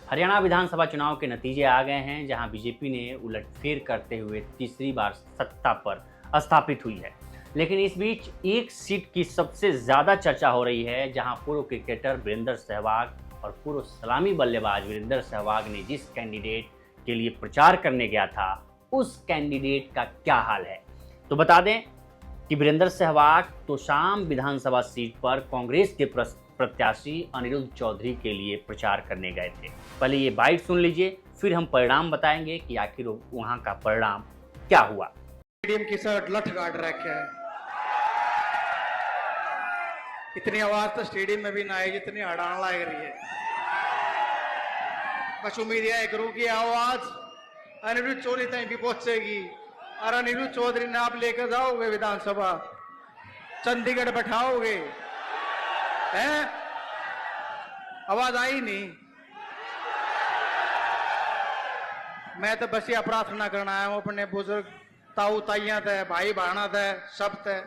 हरियाणा विधानसभा चुनाव के नतीजे आ गए हैं, जहां बीजेपी ने उलटफेर करते हुए तीसरी बार सत्ता पर स्थापित हुई है। लेकिन इस बीच एक सीट की सबसे ज्यादा चर्चा हो रही है, जहां पूर्व क्रिकेटर वीरेंद्र सहवाग और पूर्व सलामी बल्लेबाज वीरेंद्र सहवाग ने जिस कैंडिडेट के लिए प्रचार करने गया था, उस कैंडिडेट का क्या हाल है। तो बता दें कि वीरेंद्र सहवाग तोशाम विधानसभा सीट पर कांग्रेस के प्रत्याशी अनिरुद्ध चौधरी के लिए प्रचार करने गए थे। पहले ये बाइट सुन लीजिए, फिर हम परिणाम बताएंगे कि आखिर वहां का परिणाम क्या हुआ। स्टेडियम की शर्ट लठ काट रखे है, इतनी आवाज तो स्टेडियम में भी ना आएगी जितनी हड़ान लग रही है। बस उम्मीद यह करूं कि आवाज अनिरुद्ध चौधरी तक भी पहुंचेगी और अनिरुद्ध चौधरी ने आप लेकर जाओगे विधानसभा, चंडीगढ़ बैठाओगे हैं? आवाज आई नहीं। मैं तो बस ये प्रार्थना करना आया हूं अपने बुजुर्ग ताऊ ताइया थे, भाई बहना थे, सब थे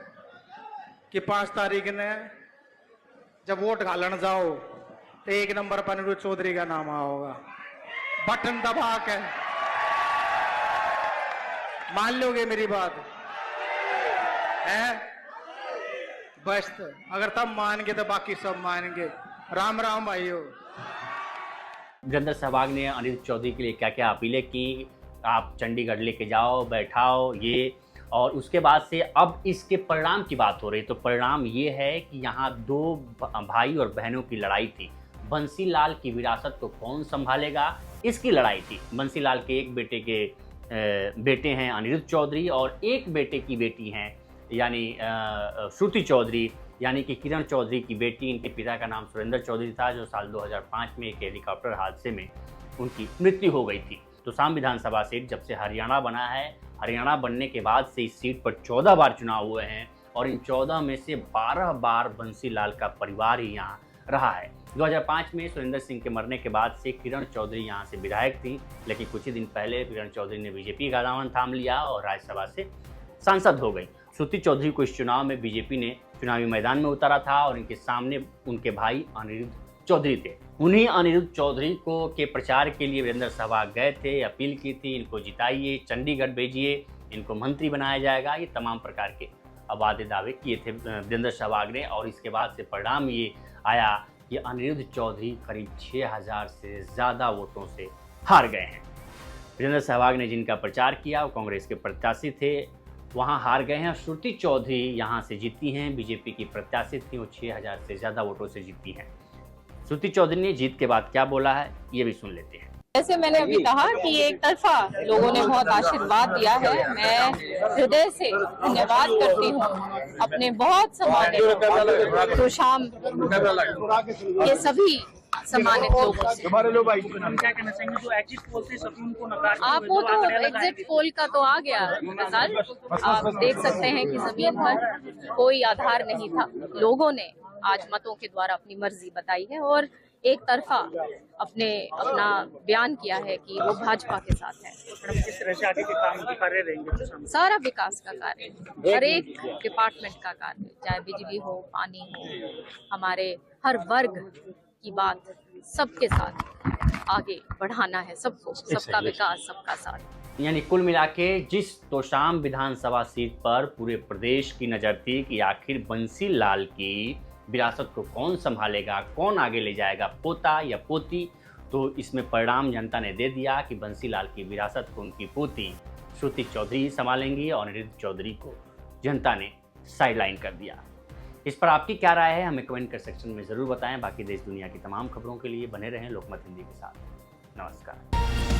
कि 5 तारीख ने जब वोट घालन जाओ तो 1 नंबर पर अनिरुद्ध चौधरी का नाम होगा। बटन दबा के मान लोगे मेरी बात है? बस अगर तब मान के तो बाकी सब मानेंगे। राम राम भाइयों। वीरेंद्र सहवाग ने अनिरुद्ध चौधरी के लिए क्या क्या अपीलें की, आप चंडीगढ़ लेके जाओ, बैठाओ ये, और उसके बाद से अब इसके परिणाम की बात हो रही। तो परिणाम ये है कि यहाँ 2 भाई और बहनों की लड़ाई थी। बंसी लाल की विरासत को कौन संभालेगा, इसकी लड़ाई थी। बंसी लाल के एक बेटे हैं अनिरुद्ध चौधरी और एक बेटे की बेटी हैं यानी श्रुति चौधरी, यानी कि किरण चौधरी की बेटी। इनके पिता का नाम सुरेंद्र चौधरी था, जो साल 2005 में एक हेलीकॉप्टर हादसे में उनकी मृत्यु हो गई थी। तोशाम विधानसभा सीट जब से हरियाणा बना है, हरियाणा बनने के बाद से इस सीट पर 14 बार चुनाव हुए हैं और इन 14 में से 12 बार बंसी लाल का परिवार ही यहाँ रहा है। 2005 में सुरेंद्र सिंह के मरने के बाद से किरण चौधरी यहाँ से विधायक थी, लेकिन कुछ ही दिन पहले किरण चौधरी ने बीजेपी का दामन थाम लिया और राज्यसभा से सांसद हो गई। श्रुति चौधरी को इस चुनाव में बीजेपी ने चुनावी मैदान में उतारा था और इनके सामने उनके भाई अनिरुद्ध चौधरी थे। उन्हीं अनिरुद्ध चौधरी को के प्रचार के लिए वीरेंद्र सहवाग गए थे, अपील की थी, इनको जिताइए, चंडीगढ़ भेजिए, इनको मंत्री बनाया जाएगा, ये तमाम प्रकार के वादे दावे किए थे वीरेंद्र सहवाग ने। और इसके बाद से परिणाम ये आया कि अनिरुद्ध चौधरी करीब 6000 से ज़्यादा वोटों से हार गए हैं। वीरेंद्र सहवाग ने जिनका प्रचार किया वो कांग्रेस के प्रत्याशी थे, वहाँ हार गए हैं। श्रुति चौधरी यहाँ से जीती हैं, बीजेपी की प्रत्याशी थी, वो 6000 से ज़्यादा वोटों से जीती हैं। श्रुति चौधरी ने जीत के बाद क्या बोला है, ये भी सुन लेते हैं। जैसे मैंने अभी कहा कि एक तरफा लोगों ने बहुत आशीर्वाद दिया है, मैं हृदय से धन्यवाद करती हूँ अपने बहुत सम्मानित तोशाम के सभी सम्मानित लोगों से। आप वो तो एग्जिट पोल का तो आ गया रिजल्ट, आप देख सकते हैं कि जमीन पर कोई आधार नहीं था। लोगों ने आज मतों के द्वारा अपनी मर्जी बताई है और एक तरफा अपना बयान किया है कि वो भाजपा के साथ है। किस तरह से आगे के काम के कार्य रहेंगे? सारा विकास का कार्य, हर एक डिपार्टमेंट का कार्य, चाहे बिजली हो, पानी हो, हमारे हर वर्ग की बात सबके साथ आगे बढ़ाना है, सबको, सबका विकास, सबका साथ। यानी कुल मिला के जिस तोशाम विधानसभा सीट पर पूरे प्रदेश की नज़र थी कि आखिर बंसी लाल की विरासत को कौन संभालेगा, कौन आगे ले जाएगा, पोता या पोती, तो इसमें परिणाम जनता ने दे दिया कि बंसी लाल की विरासत को उनकी पोती श्रुति चौधरी संभालेंगी और अनिरुद्ध चौधरी को जनता ने साइडलाइन कर दिया। इस पर आपकी क्या राय है, हमें कमेंट कर सेक्शन में ज़रूर बताएं। बाकी देश दुनिया की तमाम खबरों के लिए बने रहें लोकमत हिंदी के साथ। नमस्कार।